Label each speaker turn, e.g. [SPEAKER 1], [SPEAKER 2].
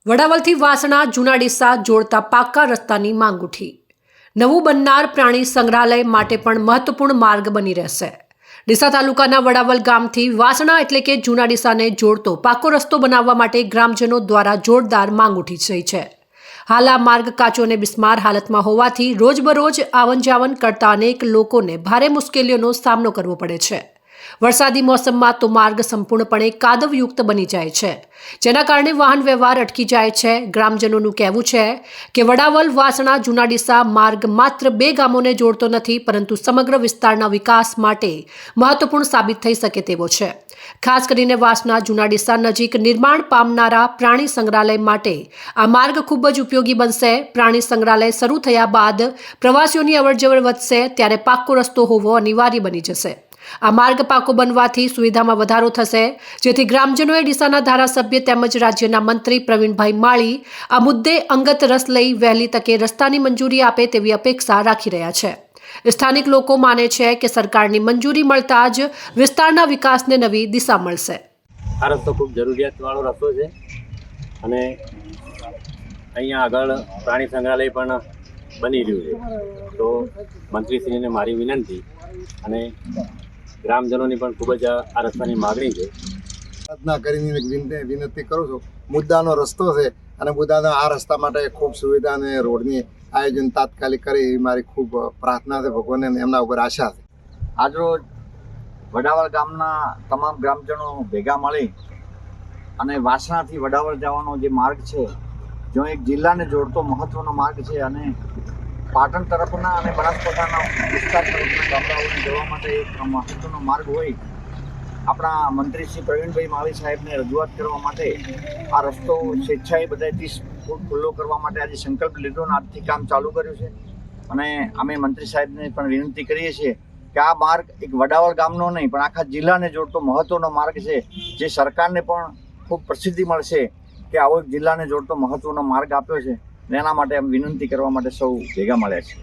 [SPEAKER 1] વડાવલથી વાસણા જૂના ડીસા જોડતા પાકા રસ્તાની માંગ ઉઠી। નવું બનનાર પ્રાણી સંગ્રહાલય માટે પણ મહત્વપૂર્ણ માર્ગ બની રહેશે। ડીસા તાલુકાના વડાવલ ગામથી વાસણા એટલે કે જૂના ડીસાને જોડતો પાકો રસ્તો બનાવવા માટે ગ્રામજનો દ્વારા જોરદાર માંગ ઉઠી રહી છે। હાલ આ માર્ગ કાચો અને બિસ્માર હાલતમાં હોવાથી રોજબરોજ આવન જાવન કરતા અનેક લોકોને ભારે મુશ્કેલીઓનો સામનો કરવો પડે છે। વરસાદી મોસમમાં તો માર્ગ સંપૂર્ણપણે કાદવયુક્ત બની જાય છે, જેના કારણે વાહન વ્યવહાર અટકી જાય છે। ગ્રામજનોનું કહેવું છે કે વડાવલ વાસણા જૂના ડીસા માર્ગ માત્ર 2 ગામોને જોડતો નથી, પરંતુ સમગ્ર વિસ્તારના વિકાસ માટે મહત્વપૂર્ણ સાબિત થઈ શકે તેવો છે। ખાસ કરીને વાસણા જૂના ડીસા નજીક નિર્માણ પામનારા પ્રાણી સંગ્રહાલય માટે આ માર્ગ ખૂબ જ ઉપયોગી બનશે। પ્રાણી સંગ્રહાલય શરૂ થયા બાદ પ્રવાસીઓની અવરજવર વધશે, ત્યારે પાકો રસ્તો હોવો અનિવાર્ય બની જશે। આ માર્ગ પાકો બનવાથી સુવિધામાં વધારો થશે, જેથી ગ્રામજનોએ ડીસાના ધારાસભ્ય તેમજ રાજ્યના મંત્રી પ્રવીણભાઈ માળી આ મુદ્દે અંગત રસ લઈ વહેલી તકે રસ્તાની મંજૂરી આપે તેવી અપેક્ષા રાખી રહ્યા છે। સ્થાનિક લોકો માને છે કે સરકારની મંજૂરી મળતા જ વિસ્તારના વિકાસને નવી દિશા મળશે।
[SPEAKER 2] આ રસ્તો ખૂબ જરૂરિયાતવાળો રસ્તો છે અને અહીંયા આગળ પ્રાણી સંગ્રહાલય પણ બની રહ્યું છે। તો મંત્રીશ્રીને મારી વિનંતી અને ગ્રામજનોની પણ ખૂબ જ આ રસ્તાની માગણી છે।
[SPEAKER 3] પ્રાર્થના કરીને વિનંતી કરું છું, મુદ્દાનો રસ્તો છે અને મુદ્દાના આ રસ્તા માટે ખૂબ સુવિધા અને રોડની આયોજન તાત્કાલિક કરે એવી મારી ખૂબ પ્રાર્થના છે ભગવાનને, એમના ઉપર આશા છે।
[SPEAKER 4] આજરોજ વડાવલ ગામના તમામ ગ્રામજનો ભેગા મળી અને વાસણાથી વડાવલ જવાનો જે માર્ગ છે, જો એક જિલ્લાને જોડતો મહત્વનો માર્ગ છે અને પાટણ તરફના અને બનાસકાંઠાના વિસ્તાર તરફના ગામડાઓને જવા માટે એક મહત્વનો માર્ગ હોય, આપણા મંત્રી શ્રી પ્રવીણભાઈ માળી સાહેબને રજૂઆત કરવા માટે આ રસ્તો સ્વેચ્છાએ બધાએ 30 ફૂટ ખુલ્લો કરવા માટે આજે સંકલ્પ લીધો અને આજથી કામ ચાલુ કર્યું છે। અને અમે મંત્રી સાહેબને પણ વિનંતી કરીએ છીએ કે આ માર્ગ એક વડાવલ ગામનો નહીં પણ આખા જિલ્લાને જોડતો મહત્વનો માર્ગ છે, જે સરકારને પણ ખૂબ પ્રસિદ્ધિ મળશે કે આવો એક જિલ્લાને જોડતો મહત્વનો માર્ગ આપ્યો છે। એના માટે અમે વિનંતી કરવા માટે સૌ ભેગા મળ્યા છીએ।